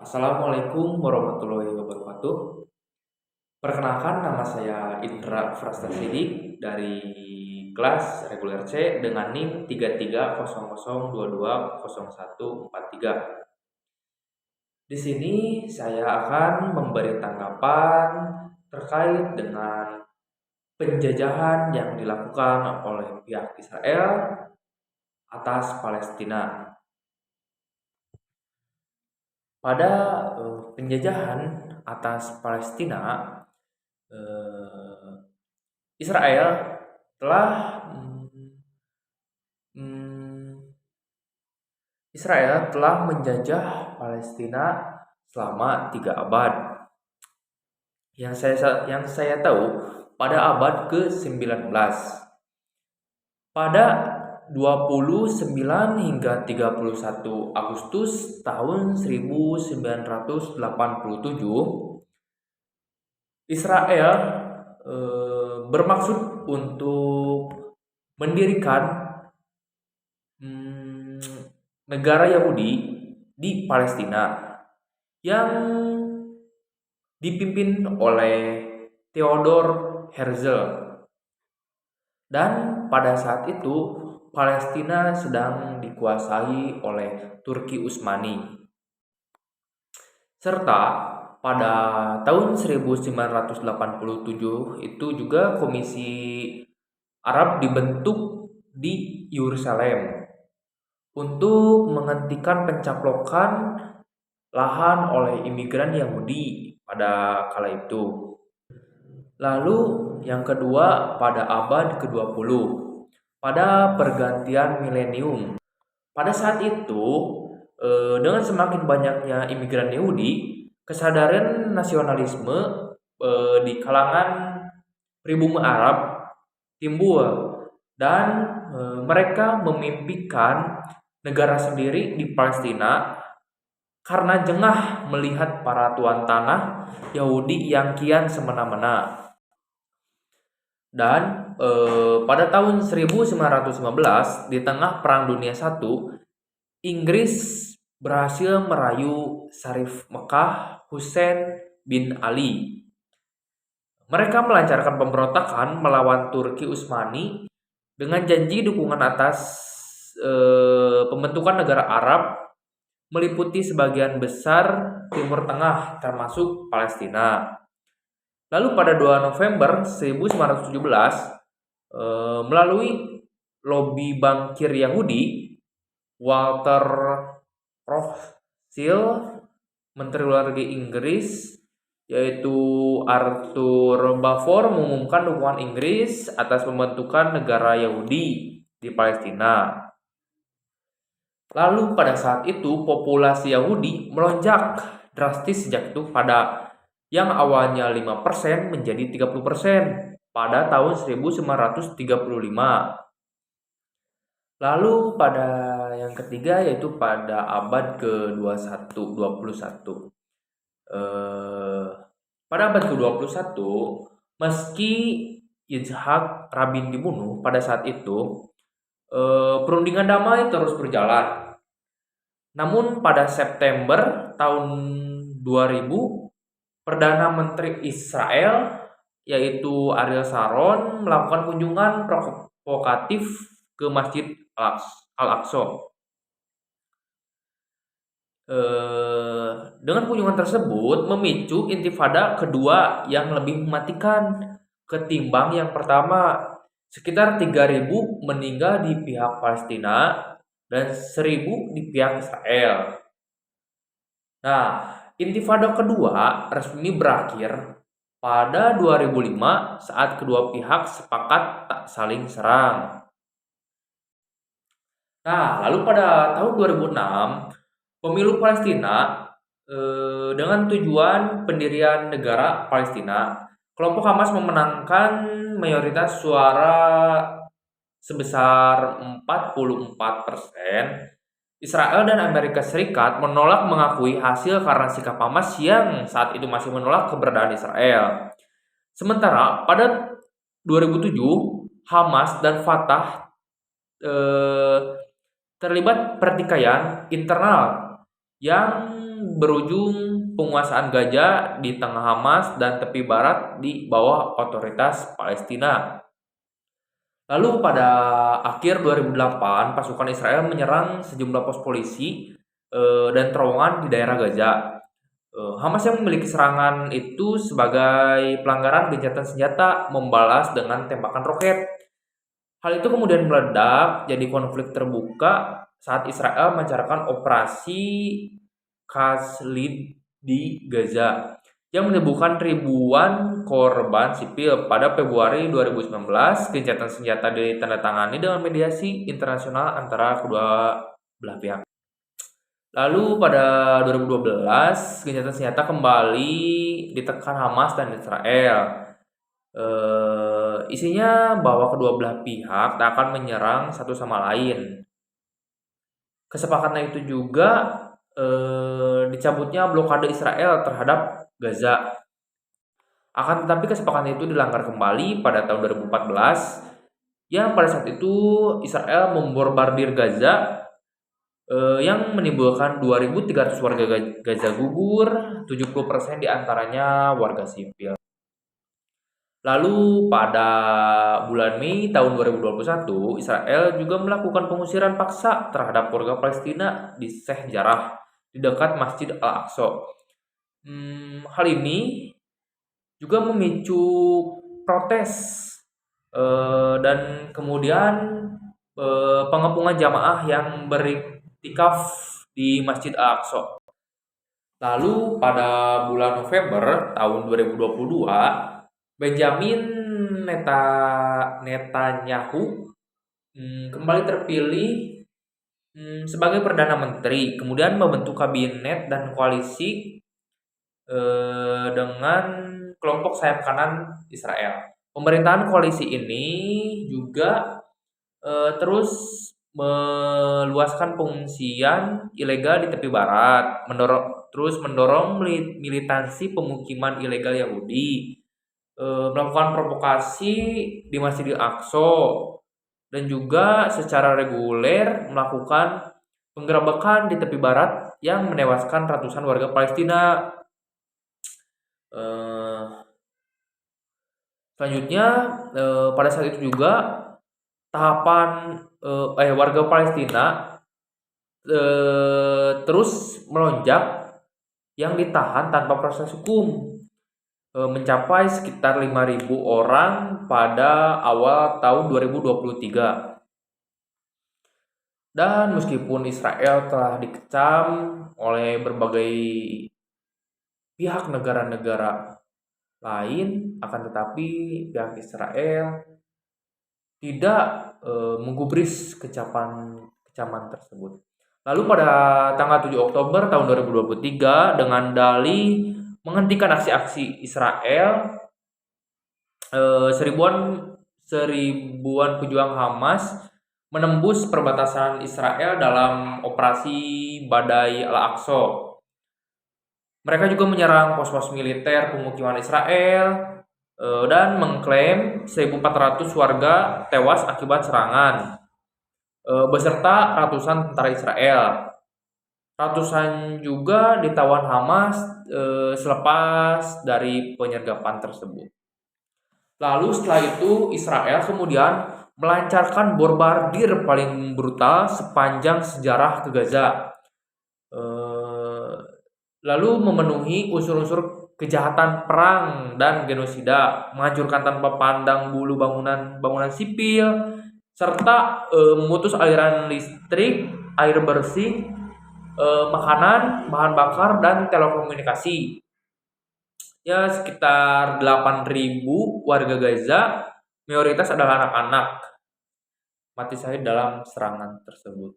Assalamualaikum warahmatullahi wabarakatuh. Perkenalkan, nama saya Indra Frastasidik dari kelas reguler C dengan NIM 3300220143. Di sini saya akan memberi tanggapan terkait dengan penjajahan yang dilakukan oleh pihak Israel atas Palestina. Pada penjajahan atas Palestina, eh, Israel telah mm, Israel telah menjajah Palestina selama 3 abad. Yang saya tahu, pada abad ke-19, pada 29 hingga 31 Agustus tahun 1987, Israel bermaksud untuk mendirikan mm, negara Yahudi di Palestina yang dipimpin oleh Theodor Herzl. Dan pada saat itu Palestina sedang dikuasai oleh Turki Utsmani. Serta pada tahun 1987 itu juga Komisi Arab dibentuk di Yerusalem untuk menghentikan pencaplokan lahan oleh imigran Yahudi pada kala itu. Lalu yang kedua, pada abad ke-20, pada pergantian milenium. Pada saat itu, dengan semakin banyaknya imigran Yahudi, kesadaran nasionalisme di kalangan pribumi Arab timbul dan mereka memimpikan negara sendiri di Palestina karena jengah melihat para tuan tanah Yahudi yang kian semena-mena. Dan pada tahun 1915, di tengah Perang Dunia I, Inggris berhasil merayu Syarif Mekah Hussein bin Ali. Mereka melancarkan pemberontakan melawan Turki Utsmani dengan janji dukungan atas pembentukan negara Arab meliputi sebagian besar Timur Tengah termasuk Palestina. Lalu pada 2 November 1917, melalui lobi bankir Yahudi, Walter Rothschild, Menteri Luar Negeri Inggris, yaitu Arthur Balfour, mengumumkan dukungan Inggris atas pembentukan negara Yahudi di Palestina. Lalu pada saat itu populasi Yahudi melonjak drastis sejak itu, pada yang awalnya 5% menjadi 30% pada tahun 1935. Lalu pada yang ketiga, yaitu pada abad ke-21. Pada abad ke-21, meski Yitzhak Rabin dibunuh pada saat itu, perundingan damai terus berjalan. Namun pada September tahun 2000, Perdana Menteri Israel yaitu Ariel Sharon melakukan kunjungan provokatif ke Masjid Al-Aqsa. Dengan kunjungan tersebut memicu intifada kedua yang lebih mematikan ketimbang yang pertama. Sekitar 3.000 meninggal di pihak Palestina dan 1.000 di pihak Israel. Nah, intifada kedua resmi berakhir pada 2005 saat kedua pihak sepakat tak saling serang. Nah, lalu pada tahun 2006, pemilu Palestina dengan tujuan pendirian negara Palestina, kelompok Hamas memenangkan mayoritas suara sebesar 44%. Israel dan Amerika Serikat menolak mengakui hasil karena sikap Hamas yang saat itu masih menolak keberadaan Israel. Sementara pada 2007, Hamas dan Fatah terlibat pertikaian internal yang berujung penguasaan Gaza di tengah Hamas dan tepi barat di bawah otoritas Palestina. Lalu pada akhir 2008, pasukan Israel menyerang sejumlah pos polisi dan terowongan di daerah Gaza. Hamas yang memiliki serangan itu sebagai pelanggaran gencatan senjata membalas dengan tembakan roket. Hal itu kemudian meledak jadi konflik terbuka saat Israel melancarkan operasi Khalid di Gaza yang menimbulkan ribuan korban sipil. Pada Februari 2019, gencatan senjata ditandatangani dengan mediasi internasional antara kedua belah pihak. Lalu pada 2012, gencatan senjata kembali ditekan Hamas dan Israel. Isinya bahwa kedua belah pihak tak akan menyerang satu sama lain. Kesepakatan itu juga dicabutnya blokade Israel terhadap Gaza. Akan tetapi kesepakatan itu dilanggar kembali pada tahun 2014, yang pada saat itu Israel membombardir Gaza yang menimbulkan 2.300 warga Gaza gugur, 70% diantaranya warga sipil. Lalu pada bulan Mei tahun 2021, Israel juga melakukan pengusiran paksa terhadap warga Palestina di Sheikh Jarrah di dekat Masjid Al-Aqsa. Hal ini juga memicu protes dan kemudian pengepungan jamaah yang beriktikaf di Masjid Al-Aqsa. Lalu pada bulan November tahun 2022, Benjamin Netanyahu kembali terpilih sebagai Perdana Menteri, kemudian membentuk kabinet dan koalisi dengan kelompok sayap kanan Israel. Pemerintahan koalisi ini juga terus meluaskan pengungsian ilegal di tepi barat, mendorong militansi pemukiman ilegal Yahudi, melakukan provokasi di Masjidil Aqsa, dan juga secara reguler melakukan penggerebekan di tepi barat yang menewaskan ratusan warga Palestina. Selanjutnya pada saat itu juga tahapan warga Palestina terus melonjak yang ditahan tanpa proses hukum, mencapai sekitar 5.000 orang pada awal tahun 2023. Dan meskipun Israel telah dikecam oleh berbagai pihak negara-negara lain, akan tetapi pihak Israel tidak menggubris kecaman tersebut. Lalu pada tanggal 7 Oktober tahun 2023, dengan dalih menghentikan aksi-aksi Israel, seribuan pejuang Hamas menembus perbatasan Israel dalam operasi Badai Al-Aqsa. Mereka juga menyerang pos-pos militer pemukiman Israel dan mengklaim 1.400 warga tewas akibat serangan, beserta ratusan tentara Israel. Ratusan juga ditawan Hamas selepas dari penyergapan tersebut. Lalu setelah itu Israel kemudian melancarkan bombardir paling brutal sepanjang sejarah ke Gaza, lalu memenuhi unsur-unsur kejahatan perang dan genosida, menghancurkan tanpa pandang bulu bangunan sipil, serta memutus aliran listrik, air bersih, makanan, bahan bakar, dan telekomunikasi. Ya, sekitar 8.000 warga Gaza, mayoritas adalah anak-anak, mati syahid dalam serangan tersebut.